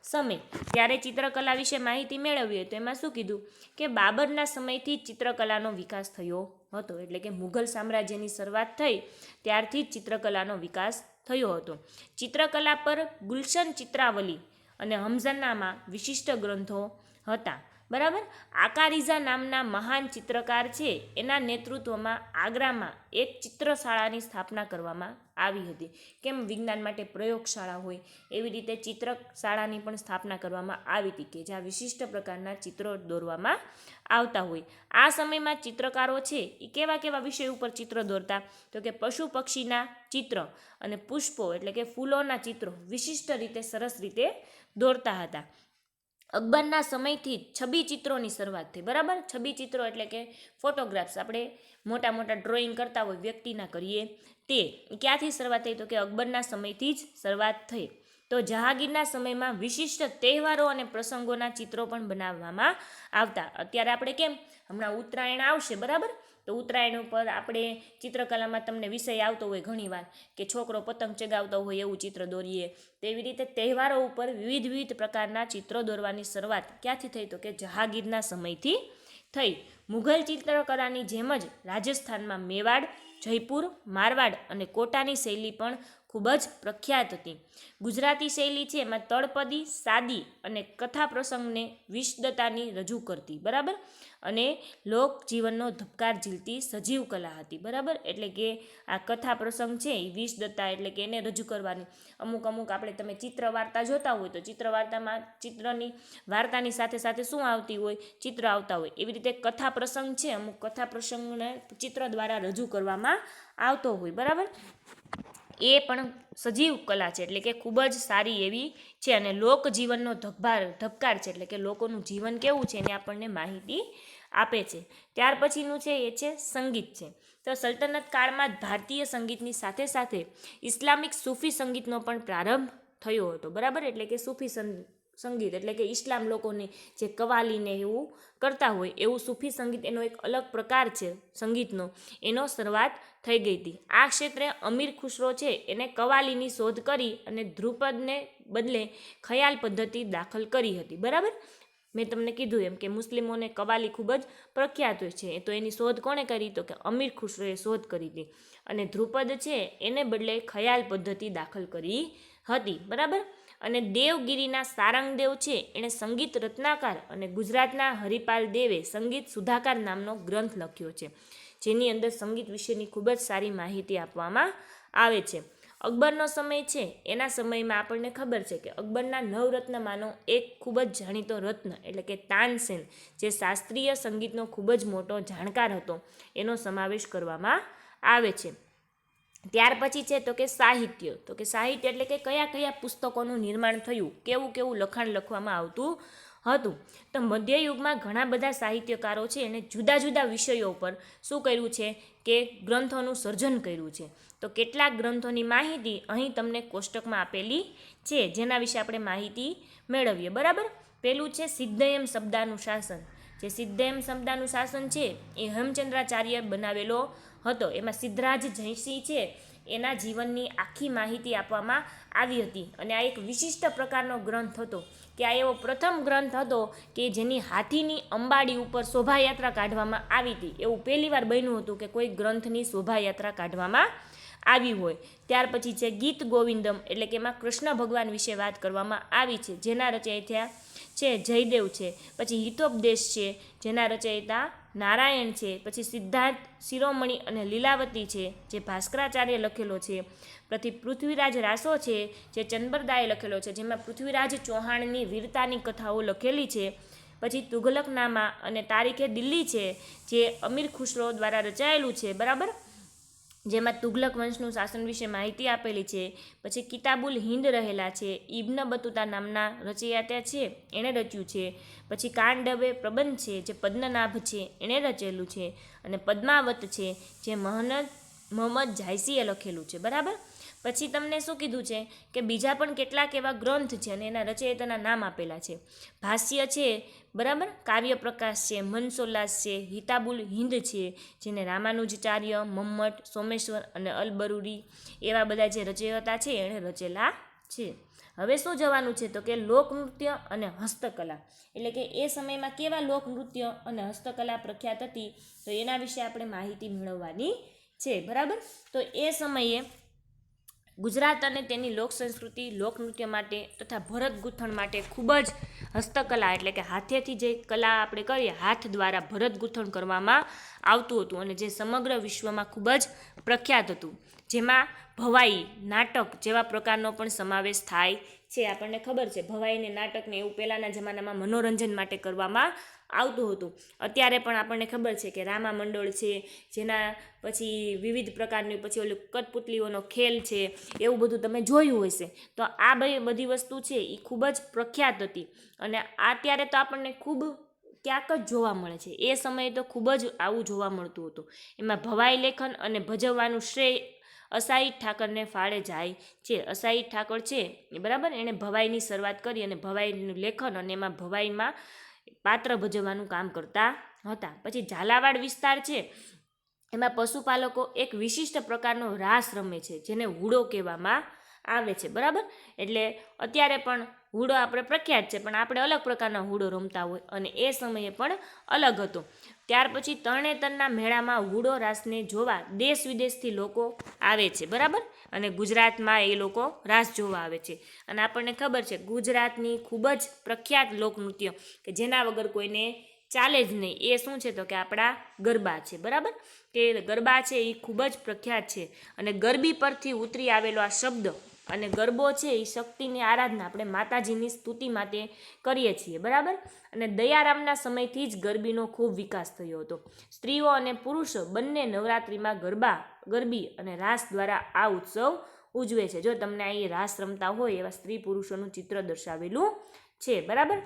સમય. ત્યારે ચિત્રકલા વિશે માહિતી મેળવીએ તો એમાં શું કીધું કે બાબરના સમયથી ચિત્રકલાનો વિકાસ થયો હતો, એટલે કે મુઘલ સામ્રાજ્યની શરૂઆત થઈ ત્યારથી જ ચિત્રકલાનો વિકાસ થયો હતો. ચિત્રકલા પર ગુલશન ચિત્રાવલી અને હમઝન્નામાં વિશિષ્ટ ગ્રંથો હતા. બરાબર. આકારીઝા નામના મહાન ચિત્રકાર છે એના નેતૃત્વમાં આગ્રામાં એક ચિત્રશાળાની સ્થાપના કરવામાં આવી હતી. કેમ વિજ્ઞાન માટે પ્રયોગશાળા હોય એવી રીતે ચિત્રશાળાની પણ સ્થાપના કરવામાં આવી હતી કે જ્યાં વિશિષ્ટ પ્રકારના ચિત્રો દોરવામાં આવતા હોય. આ સમયમાં ચિત્રકારો છે એ કેવા કેવા વિષય ઉપર ચિત્ર દોરતા તો કે પશુ પક્ષીના ચિત્ર અને પુષ્પો એટલે કે ફૂલોના ચિત્રો વિશિષ્ટ રીતે સરસ રીતે દોરતા હતા. અકબરના સમયથી છબી ચિત્રોની શરૂઆત થઈ. બરાબર. છબી ચિત્રો એટલે કે ફોટોગ્રાફ્સ, આપણે મોટા મોટા ડ્રોઈંગ કરતા હોય વ્યક્તિના કરીએ તે ક્યાંથી શરૂઆત થઈ તો કે અકબરના સમયથી જ શરૂઆત થઈ. તો જહાંગીરના સમયમાં વિશિષ્ટ તહેવારો અને પ્રસંગોના ચિત્રો પણ બનાવવામાં આવતા. અત્યારે આપણે કેમ હમણાં ઉત્તરાયણ આવશે, બરાબર, તો ઉત્તરાયણ ઉપર આપણે ચિત્રકલામાં તમને વિષય આવતો હોય ઘણીવાર કે છોકરો પતંગ ચગાવતો હોય એવું ચિત્ર દોરીએ. તેવી રીતે તહેવારો ઉપર વિવિધ પ્રકારના ચિત્રો દોરવાની શરૂઆત ક્યાંથી થઈ તો કે જહાંગીરના સમયથી થઈ. મુઘલ ચિત્રકલાની જેમ જ રાજસ્થાનમાં મેવાડ, જયપુર, મારવાડ અને કોટાની શૈલી પણ ખૂબ જ પ્રખ્યાત હતી. ગુજરાતી શૈલી છે એમાં તળપદી, સાદી અને કથા પ્રસંગને વિશદતાની રજૂ કરતી. બરાબર. અને લોકજીવનનો ધબકાર ઝીલતી સજીવ કલા હતી. બરાબર. એટલે કે આ કથા પ્રસંગ છે એ વિશદતા એટલે કે એને રજૂ કરવાની. અમુક આપણે તમે ચિત્ર વાર્તા જોતા હોય તો ચિત્ર વાર્તામાં ચિત્રની વાર્તાની સાથે સાથે શું આવતી હોય? ચિત્ર આવતા હોય. એવી રીતે કથા પ્રસંગ છે, અમુક કથા પ્રસંગને ચિત્ર દ્વારા રજૂ કરવામાં આવતો હોય. બરાબર. એ પણ સજીવ કલા છે, એટલે કે ખૂબ જ સારી એવી છે અને લોકજીવનનો ધબકાર છે, એટલે કે લોકોનું જીવન કેવું છે એની આપણને માહિતી આપે છે. ત્યાર પછીનું છે એ છે સંગીત છે. તો સલ્તનત કાળમાં જ ભારતીય સંગીતની સાથે સાથે ઇસ્લામિક સૂફી સંગીતનો પણ પ્રારંભ થયો હતો. બરાબર. એટલે કે સૂફી સંગીત એટલે કે ઇસ્લામ લોકોની જે કવાલીને એવું કરતા હોય એવું સૂફી સંગીત એનો એક અલગ પ્રકાર છે સંગીતનો, એનો શરૂઆત થઈ ગઈ હતી. આ ક્ષેત્રે અમીર ખુસરો છે એને કવાલીની શોધ કરી અને ધ્રુપદને બદલે ખયાલ પદ્ધતિ દાખલ કરી હતી. બરાબર, મેં તમને કીધું એમ કે મુસ્લિમોને કવાલી ખૂબ જ પ્રખ્યાત હોય છે, તો એની શોધ કોણે કરી? તો કે અમીર ખુસરોએ શોધ કરી હતી. અને ધ્રુપદ છે એને બદલે ખયાલ પદ્ધતિ દાખલ કરી હતી. બરાબર, અને દેવગીરીના સારંગદેવ છે એણે સંગીત રત્નાકર અને ગુજરાતના હરિપાલ દેવે સંગીત સુધાકર નામનો ગ્રંથ લખ્યો છે, જેની અંદર સંગીત વિશેની ખૂબ જ સારી માહિતી આપવામાં આવે છે. અકબરનો સમય છે, એના સમયમાં આપણને ખબર છે કે અકબરના નવરત્નમાંનો એક ખૂબ જ જાણીતો રત્ન એટલે કે તાનસેન, જે શાસ્ત્રીય સંગીતનો ખૂબ જ મોટો જાણકાર હતો, એનો સમાવેશ કરવામાં આવે છે. ત્યાર પછી છે તો કે સાહિત્ય. તો કે સાહિત્ય એટલે કે કયા કયા પુસ્તકોનું નિર્માણ થયું, કેવું કેવું લખાણ લખવામાં આવતું હતું. તો મધ્યયુગમાં ઘણા બધા સાહિત્યકારો છે એને જુદા જુદા વિષયો પર શું કર્યું છે કે ગ્રંથોનું સર્જન કર્યું છે. તો કેટલાક ગ્રંથોની માહિતી અહીં તમને કોષ્ટકમાં આપેલી છે, જેના વિશે આપણે માહિતી મેળવીએ. બરાબર, પેલું છે સિદ્ધયમ શબ્દાનું શાસન. જે સિદ્ધયમ શબ્દાનું શાસન છે એ હેમચંદ્રાચાર્ય બનાવેલો હતો. એમાં સિદ્ધરાજ જયસિંહ છે એના જીવનની આખી માહિતી આપવામાં આવી હતી. અને આ એક વિશિષ્ટ પ્રકારનો ગ્રંથ હતો કે આ એવો પ્રથમ ગ્રંથ હતો કે જેની હાથીની અંબાડી ઉપર શોભાયાત્રા કાઢવામાં આવી હતી. એવું પહેલીવાર બન્યું હતું કે કોઈ ગ્રંથની શોભાયાત્રા કાઢવામાં આવી હોય. ત્યાર પછી છે ગીત ગોવિંદમ એટલે કે એમાં કૃષ્ણ ભગવાન વિશે વાત કરવામાં આવી છે, જેના રચયિતા છે જયદેવ છે. પછી હિતોપદેશ છે, જેના રચયિતા નારાયણ છે. પછી સિદ્ધાર્થ શિરોમણી અને લીલાવતી છે, જે ભાસ્કરાચાર્ય લખેલો છે. પછી પૃથ્વીરાજ રાસો છે, જે ચંબરદાએ લખેલો છે, જેમાં પૃથ્વીરાજ ચૌહાણની વીરતાની કથાઓ લખેલી છે. પછી તુઘલકનામા અને તારીખે દિલ્હી છે, જે અમીર ખુસરો દ્વારા રચાયેલું છે. બરાબર, જેમાં તુઘલક વંશનું શાસન વિશે માહિતી આપેલી છે. પછી કિતાબુલ હિન્દ રહેલા છે, ઇબ્ન બતુતા નામના રચયિતા છે એણે રચ્યું છે. પછી કાંડવે પ્રબંધ છે, જે પદ્મનાભ છે એણે રચેલું છે. અને પદ્માવત છે, જે મોહમ્મદ જાયસીએ લખેલું છે. બરાબર, પછી તમને શું કીધું છે કે બીજા પણ કેટલાક એવા ગ્રંથ છે અને એના રચયિતાના નામ આપેલા છે. ભાષ્ય છે, બરાબર, કાવ્ય પ્રકાશ છે, મનસોલ્લાસ છે, હિતાબુલ હિન્દ છે, જેને રામાનુજાચાર્ય, મમ્મટ, સોમેશ્વર અને અલબરુરી એવા બધા જે રચયિતા છે એણે રચેલા છે. હવે શું જવાનું છે તો કે લોકનૃત્ય અને હસ્તકલા એટલે કે એ સમયમાં કેવા લોકનૃત્ય અને હસ્તકલા પ્રખ્યાત હતી, તો એના વિશે આપણે માહિતી મેળવવાની છે. બરાબર, તો એ સમયે ગુજરાત અને તેની લોક સંસ્કૃતિ લોકનૃત્ય માટે તથા ભરત ગૂંથણ માટે ખૂબ જ હસ્તકલા એટલે કે હાથેથી જે કલા આપણે કરીએ, હાથ દ્વારા ભરત ગૂંથણ કરવામાં આવતું હતું અને જે સમગ્ર વિશ્વમાં ખૂબ જ પ્રખ્યાત હતું. જેમાં ભવાઈ, નાટક જેવા પ્રકારનો પણ સમાવેશ થાય છે. આપણને ખબર છે ભવાઈને નાટકને એવું પહેલાંના જમાનામાં મનોરંજન માટે કરવામાં આવતું હતું. અત્યારે પણ આપણને ખબર છે કે રામા મંડળ છે, જેના પછી વિવિધ પ્રકારની પછી ઓલું કઠપુતલીઓનો ખેલ છે, એવું બધું તમે જોયું હશે. તો આ બધી વસ્તુ છે એ ખૂબ જ પ્રખ્યાત હતી અને અત્યારે તો આપણને ખૂબ ક્યાંક જ જોવા મળે છે. એ સમયે તો ખૂબ જ આવું જોવા મળતું હતું. એમાં ભવાઈ લેખન અને ભજવવાનું શ્રેય અસાઈ ઠાકરને ફાળે જાય છે. અસાઈ ઠાકર છે બરાબર, એણે ભવાઈની શરૂઆત કરી અને ભવાઈનું લેખન અને એમાં ભવાઈમાં પાત્ર ભજવવાનું કામ કરતા હતા. પછી ઝાલાવાડ વિસ્તાર છે, એમાં પશુપાલકો એક વિશિષ્ટ પ્રકારનો રાસ રમે છે, જેને હુડો કહેવામાં આવે છે. બરાબર, એટલે અત્યારે પણ હુડો આપણે પ્રખ્યાત છે, પણ આપણે અલગ પ્રકારના હુડો રમતા હોય અને એ સમયે પણ અલગ હતો. ત્યાર પછી તરણેતરના મેળામાં હુડો રાસને જોવા દેશ વિદેશથી લોકો આવે છે. બરાબર, અને ગુજરાતમાં એ લોકો રાસ જોવા આવે છે. અને આપણને ખબર છે ગુજરાતની ખૂબ જ પ્રખ્યાત લોકનૃત્ય કે જેના વગર કોઈને ચાલે જ નહીં, એ શું છે તો કે આપણા ગરબા છે. બરાબર, કે ગરબા છે એ ખૂબ જ પ્રખ્યાત છે અને ગરબી પરથી ઉતરી આવેલો આ શબ્દ અને ગરબો છે એ શક્તિની આરાધના આપણે માતાજીની સ્તુતિ માટે કરીએ છીએ. બરાબર, અને દયારામના સમયથી જ ગરબીનો ખૂબ વિકાસ થયો હતો. સ્ત્રીઓ અને પુરુષો બંને નવરાત્રિમાં ગરબી અને રાસ દ્વારા આ ઉત્સવ ઉજવે છે. જો તમને અહીં રાસ રમતા હોય એવા સ્ત્રી પુરુષોનું ચિત્ર દર્શાવેલું છે. બરાબર,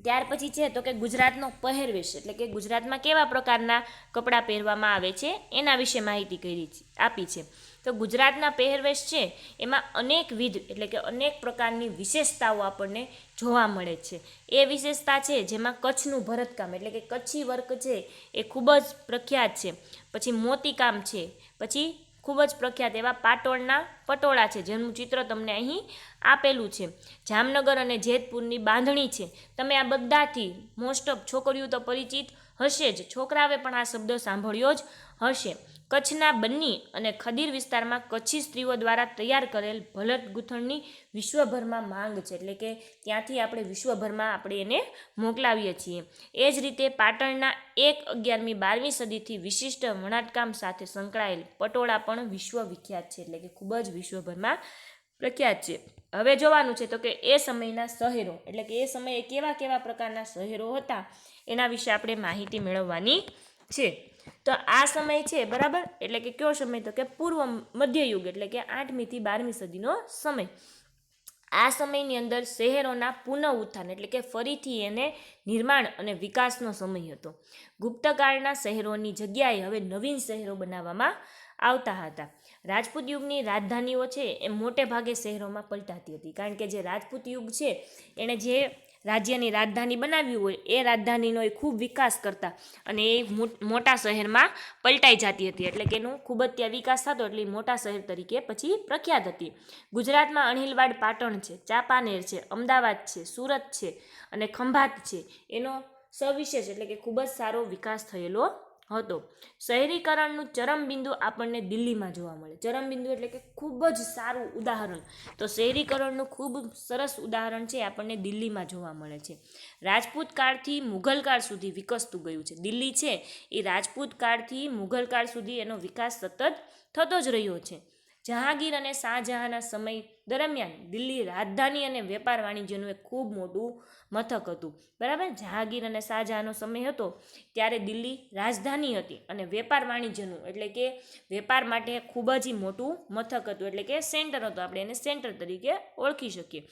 ત્યાર પછી છે તો કે ગુજરાતનો પહેરવેશ એટલે કે ગુજરાતમાં કેવા પ્રકારના કપડાં પહેરવામાં આવે છે એના વિશે માહિતી આપી છે. તો તો ગુજરાતના પહેરવેશ છે એમાં અનેકવિધ એટલે કે અનેક પ્રકારની વિશેષતાઓ આપણને જોવા મળે છે. એ વિશેષતા છે જેમાં કચ્છનું ભરતકામ એટલે કે કચ્છી વર્ક છે એ ખૂબ જ પ્રખ્યાત છે. પછી મોતીકામ છે, પછી ખૂબ જ પ્રખ્યાત એવા પાટોળના પટોળા છે જેનું ચિત્ર તમને અહીં આપેલું છે. જામનગર અને જેતપુરની બાંધણી છે. તમે આ બધાથી મોસ્ટ ઓફ છોકરીઓ તો પરિચિત હશે જ, છોકરાઓએ પણ આ શબ્દ સાંભળ્યો જ હશે. કચ્છના બન્ની અને ખડીર વિસ્તારમાં કચ્છી સ્ત્રીઓ દ્વારા તૈયાર કરેલ ભરત ગૂંથણની વિશ્વભરમાં માંગ છે, એટલે કે ત્યાંથી આપણે વિશ્વભરમાં આપણે એને મોકલાવીએ છીએ. એ જ રીતે પાટણના 11મી-12મી સદીથી વિશિષ્ટ વણાટકામ સાથે સંકળાયેલ પટોળા પણ વિશ્વવિખ્યાત છે, એટલે કે ખૂબ જ વિશ્વભરમાં પ્રખ્યાત છે. હવે જોવાનું છે તો કે એ સમયના શહેરો એટલે કે એ સમયે કેવા કેવા પ્રકારના શહેરો હતા એના વિશે આપણે માહિતી મેળવવાની છે. તો આ સમય છે બરાબર, એટલે કે કયો સમય તો કે પૂર્વ મધ્યયુગ એટલે કે 8મી થી 12મી સદીનો સમય. આ સમયની અંદર શહેરોના પુનઃ ઉત્થાન એટલે કે ફરીથી એને નિર્માણ અને વિકાસનો સમય હતો. ગુપ્તકાળના શહેરોની જગ્યાએ હવે નવીન શહેરો બનાવવામાં આવતા હતા. રાજપૂત યુગની રાજધાનીઓ છે એ મોટે ભાગે શહેરોમાં પલટાતી હતી, કારણ કે જે રાજપૂત યુગ છે એણે જે રાજ્યની રાજધાની બનાવ્યું હોય એ રાજધાનીનો એ ખૂબ વિકાસ કરતા અને એ મોટા શહેરમાં પલટાઈ જતી હતી, એટલે કે એનું ખૂબ જ ત્યાં વિકાસ થતો એટલે મોટા શહેર તરીકે પછી પ્રખ્યાત હતી. ગુજરાતમાં અણહિલવાડ પાટણ છે, ચાંપાનેર છે, અમદાવાદ છે, સુરત છે અને ખંભાત છે એનો સવિશેષ એટલે કે ખૂબ જ સારો વિકાસ થયેલો હતો. શહેરીકરણનું ચરમબિંદુ આપણને દિલ્હીમાં જોવા મળે. ચરમબિંદુ એટલે કે ખૂબ જ સારું ઉદાહરણ, તો શહેરીકરણનું ખૂબ સરસ ઉદાહરણ છે આપણને દિલ્હીમાં જોવા મળે છે. રાજપૂત કાળથી મુઘલ કાળ સુધી વિકસતું ગયું છે. દિલ્હી છે એ રાજપૂત કાળથી મુઘલ કાળ સુધી એનો વિકાસ સતત થતો જ રહ્યો છે. જહાંગીર અને શાહજહાંના સમય દરમિયાન દિલ્હી રાજધાની અને વેપાર વાણિજ્યનું એક ખૂબ મોટું મથક હતું. બરાબર, જહાંગીર અને શાહજહાંનો સમય હતો ત્યારે દિલ્હી રાજધાની હતી અને વેપાર વાણિજ્યનું એટલે કે વેપાર માટે ખૂબ જ મોટું મથક હતું, એટલે કે સેન્ટર હતું. આપણે એને સેન્ટર તરીકે ઓળખી શકીએ.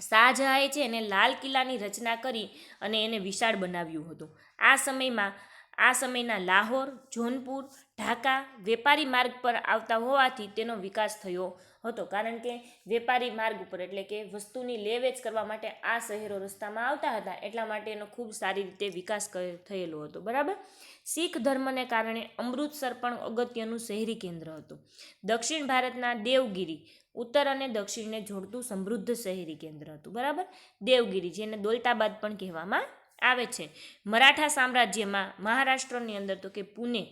શાહજહાંએ છે એને લાલ કિલ્લાની રચના કરી અને એને વિશાળ બનાવ્યું હતું. આ સમયના લાહોર, જોનપુર, ઢાકા વેપારી માર્ગ પર આવતા હોવાથી તેનો વિકાસ થયો હતો, કારણ કે વેપારી માર્ગ ઉપર એટલે કે વસ્તુની લે વેચ કરવા માટે આ શહેરો રસ્તામાં આવતા હતા, એટલા માટે એનો ખૂબ સારી રીતે વિકાસ થયેલો હતો. બરાબર. શીખ ધર્મને કારણે અમૃતસર પણ અગત્યનું શહેરી કેન્દ્ર હતું. દક્ષિણ ભારતના દેવગિરી ઉત્તર અને દક્ષિણને જોડતું સમૃદ્ધ શહેરી કેન્દ્ર હતું. બરાબર, દેવગિરી જેને દૌલતાબાદ પણ કહેવામાં આવે છે. મરાઠા સામ્રાજ્યમાં મહારાષ્ટ્રની અંદર તો કે પુણે,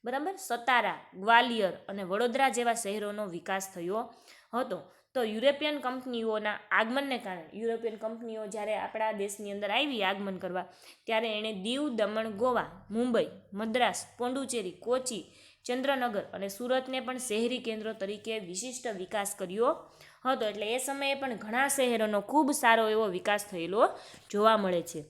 બરાબર, સતારા, ગ્વાલિયર અને વડોદરા જેવા શહેરોનો વિકાસ થયો હતો. તો યુરોપિયન કંપનીઓના આગમનને કારણે યુરોપિયન કંપનીઓ જ્યારે આપણા દેશની અંદર આવી આગમન કરવા, ત્યારે એણે દીવ, દમણ, ગોવા, મુંબઈ, મદ્રાસ, પોંડુચેરી, કોચી, ચંદ્રનગર અને સુરતને પણ શહેરી કેન્દ્રો તરીકે વિશિષ્ટ વિકાસ કર્યો હતો. એટલે એ સમયે પણ ઘણા શહેરોનો ખૂબ સારો એવો વિકાસ થયેલો જોવા મળે છે.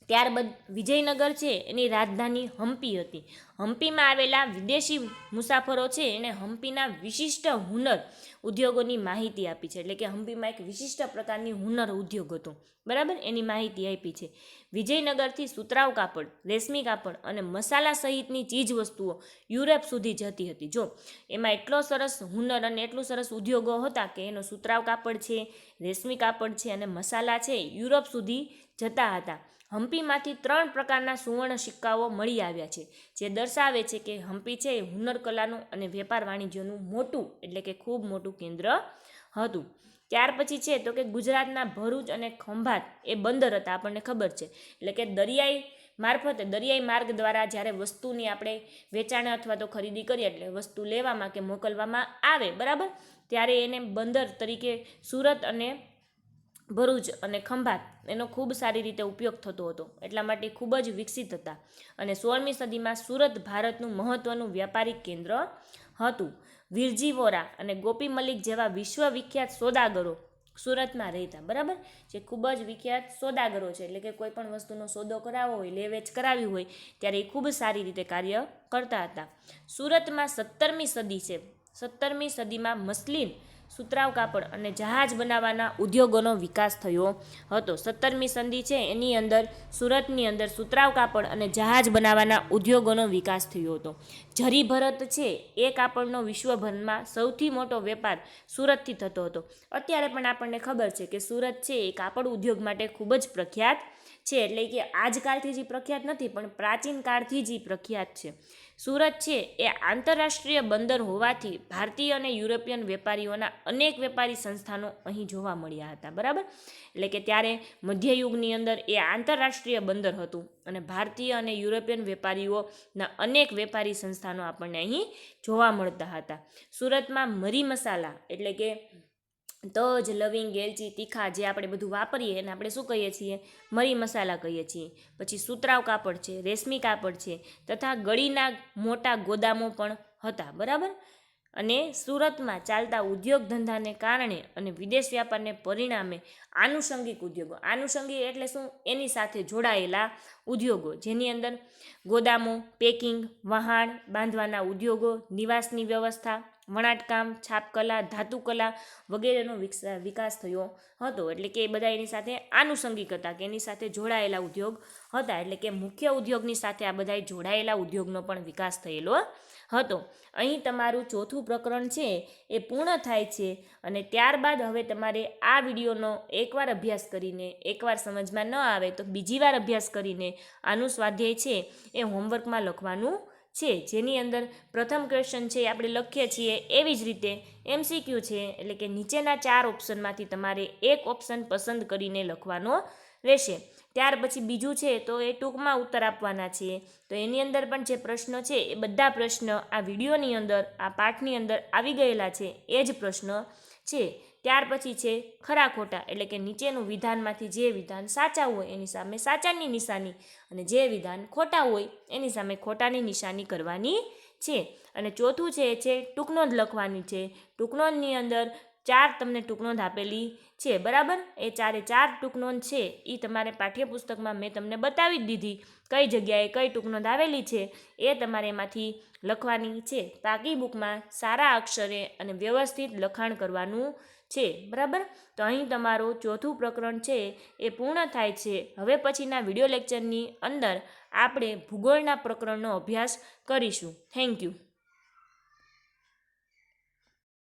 ત્યારબાદ વિજયનગર છે એની રાજધાની હમ્પી હતી. હમ્પીમાં આવેલા વિદેશી મુસાફરો છે એને હમ્પીના વિશિષ્ટ હુનર ઉદ્યોગોની માહિતી આપી છે, એટલે કે હમ્પીમાં એક વિશિષ્ટ પ્રકારની હુનર ઉદ્યોગ હતો. બરાબર, એની માહિતી આપી છે. વિજયનગરથી સુતરાઉ કાપડ, રેશમી કાપડ અને મસાલા સહિતની ચીજ વસ્તુઓ યુરોપ સુધી જતી હતી. જો એમાં એટલો સરસ હુનર અને એટલું સરસ ઉદ્યોગો હતા કે એનો સુતરાઉ કાપડ છે, રેશમી કાપડ છે અને મસાલા છે યુરોપ સુધી જતા હતા. હમ્પીમાંથી 3 પ્રકારના સુવર્ણ સિક્કાઓ મળી આવ્યા છે, જે દર્શાવે છે કે હમ્પી છે એ હુનર કલાનું અને વેપાર વાણિજ્યનું મોટું એટલે કે ખૂબ મોટું કેન્દ્ર હતું. ત્યાર પછી છે તો કે ગુજરાતના ભરૂચ અને ખંભાત એ બંદર હતા, આપણને ખબર છે, એટલે કે દરિયાઈ માર્ગ દ્વારા જ્યારે વસ્તુની આપણે વેચાણ અથવા તો ખરીદી કરીએ એટલે વસ્તુ લેવામાં કે મોકલવામાં આવે, બરાબર, ત્યારે એને બંદર તરીકે સુરત અને ભરૂચ અને ખંભાત એનો ખૂબ સારી રીતે ઉપયોગ થતો હતો, એટલા માટે ખૂબ જ વિકસિત હતા. અને 16મી સદીમાં સુરત ભારતનું મહત્વનું વ્યાપારિક કેન્દ્ર હતું. વિરજી વોરા અને ગોપી મલિક જેવા વિશ્વવિખ્યાત સોદાગરો સુરતમાં રહેતા. બરાબર, જે ખૂબ જ વિખ્યાત સોદાગરો છે, એટલે કે કોઈ પણ વસ્તુનો સોદો કરાવવો હોય, લે વેચ કરાવી હોય ત્યારે એ ખૂબ સારી રીતે કાર્ય કરતા હતા. સુરતમાં 17મી સદી છે. 17મી સદીમાં મસ્લિન સુતરાઉ કાપડ અને જહાજ બનાવવાના ઉદ્યોગોનો વિકાસ થયો હતો. 17મી સંધિ છે એની અંદર સુરતની અંદર સુતરાઉ કાપડ અને જહાજ બનાવવાના ઉદ્યોગોનો વિકાસ થયો હતો. જરી ભરત છે એ કાપડનો વિશ્વભરમાં સૌથી મોટો વેપાર સુરતથી થતો હતો. અત્યારે પણ આપણને ખબર છે કે સુરત છે એ કાપડ ઉદ્યોગ માટે ખૂબ જ પ્રખ્યાત છે. એટલે કે આજકાલથી જ પ્રખ્યાત નથી, પણ પ્રાચીન કાળથી જ પ્રખ્યાત છે. સુરત છે એ આંતરરાષ્ટ્રીય બંદર હોવાથી ભારતીય અને યુરોપિયન વેપારીઓના અનેક વેપારી સંસ્થાનો અહીં જોવા મળ્યા હતા. બરાબર, એટલે કે ત્યારે મધ્યયુગની અંદર એ આંતરરાષ્ટ્રીય બંદર હતું અને ભારતીય અને યુરોપિયન વેપારીઓના અનેક વેપારી સંસ્થાનો આપણને અહીં જોવા મળતા હતા. સુરતમાં મરી મસાલા એટલે કે તજ, લવિંગ, એલચી, તીખા જે આપણે બધું વાપરીએ એને આપણે શું કહીએ છીએ? મરી મસાલા કહીએ છીએ. પછી સુતરાઉ કાપડ છે, રેશમી કાપડ છે તથા ગળીના મોટા ગોદામો પણ હતા. બરાબર, અને સુરતમાં ચાલતા ઉદ્યોગ ધંધાને કારણે અને વિદેશ વ્યાપારને પરિણામે આનુષંગિક ઉદ્યોગો, આનુષંગિક એટલે શું? એની સાથે જોડાયેલા ઉદ્યોગો, જેની અંદર ગોદામો, પેકિંગ, વહાણ બાંધવાના ઉદ્યોગો, નિવાસની વ્યવસ્થા, વણાટકામ, છાપકલા, ધાતુકલા વગેરેનો વિકાસ થયો હતો. એટલે કે એ બધા એની સાથે આનુષંગિક હતા, કે એની સાથે જોડાયેલા ઉદ્યોગ હતા. એટલે કે મુખ્ય ઉદ્યોગની સાથે આ બધા જોડાયેલા ઉદ્યોગનો પણ વિકાસ થયેલો હતો. અહીં તમારું ચોથું પ્રકરણ છે એ પૂર્ણ થાય છે અને ત્યારબાદ હવે તમારે આ વિડીયોનો એકવાર અભ્યાસ કરીને, એકવાર સમજમાં ન આવે તો બીજી વાર અભ્યાસ કરીને આનું સ્વાધ્યાય છે એ હોમવર્કમાં લખવાનું છે. જેની અંદર પ્રથમ ક્વેશ્ચન છે એ આપણે લખીએ છીએ એવી જ રીતે MCQ છે, એટલે કે નીચેના 4 ઓપ્શનમાંથી તમારે એક ઓપ્શન પસંદ કરીને લખવાનો રહેશે. ત્યાર પછી બીજું છે તો એ ટૂંકમાં ઉત્તર આપવાના છે. તો એની અંદર પણ જે પ્રશ્નો છે એ બધા પ્રશ્ન આ વિડીયોની અંદર, આ પાઠની અંદર આવી ગયેલા છે એ જ પ્રશ્ન છે. ત્યાર પછી છે ખરા ખોટા, એટલે કે નીચેનું વિધાનમાંથી જે વિધાન સાચા હોય એની સામે સાચાની નિશાની અને જે વિધાન ખોટા હોય એની સામે ખોટાની નિશાની કરવાની છે. અને ચોથું છે એ છે ટૂંકનોંધ લખવાની છે. ટૂંકનોંધની અંદર 4 તમને ટૂંકનોંધ આપેલી છે. બરાબર, એ 4 ટૂંકનોંધ છે એ તમારે પાઠ્યપુસ્તકમાં મેં તમને બતાવી જ દીધી, કઈ જગ્યાએ કઈ ટૂંકનોંધ આવેલી છે એ તમારે એમાંથી લખવાની છે. પાકી બુકમાં સારા અક્ષરે અને વ્યવસ્થિત લખાણ કરવાનું છે. બરાબર, તો અહીં તમારું ચોથું પ્રકરણ છે એ પૂર્ણ થાય છે. હવે પછીના વિડીયો લેક્ચરની અંદર આપણે ભૂગોળના પ્રકરણનો અભ્યાસ કરીશું. Thank you.